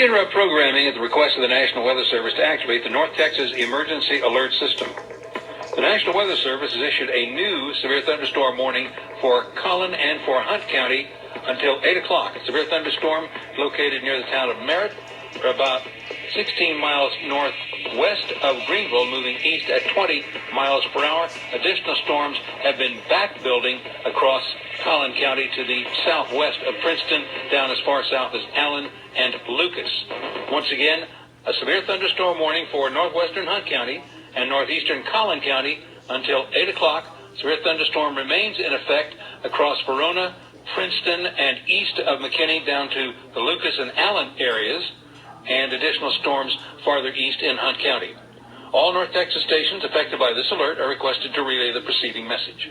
We interrupt programming at the request of the National Weather Service to activate the North Texas Emergency Alert System. The National Weather Service has issued a new severe thunderstorm warning for Collin and for Hunt County until 8 o'clock. A severe thunderstorm located near the town of Merritt, about 16 miles northwest of Greenville, moving east at 20 miles per hour. Additional storms have been back building across Collin County to the southwest of Princeton, down as far south as Allen and Lucas. Once again, a severe thunderstorm warning for northwestern Hunt County and northeastern Collin County until 8 o'clock. Severe thunderstorm remains in effect across Verona, Princeton, and east of McKinney down to the Lucas and Allen areas, and additional storms farther east in Hunt County. All North Texas stations affected by this alert are requested to relay the preceding message.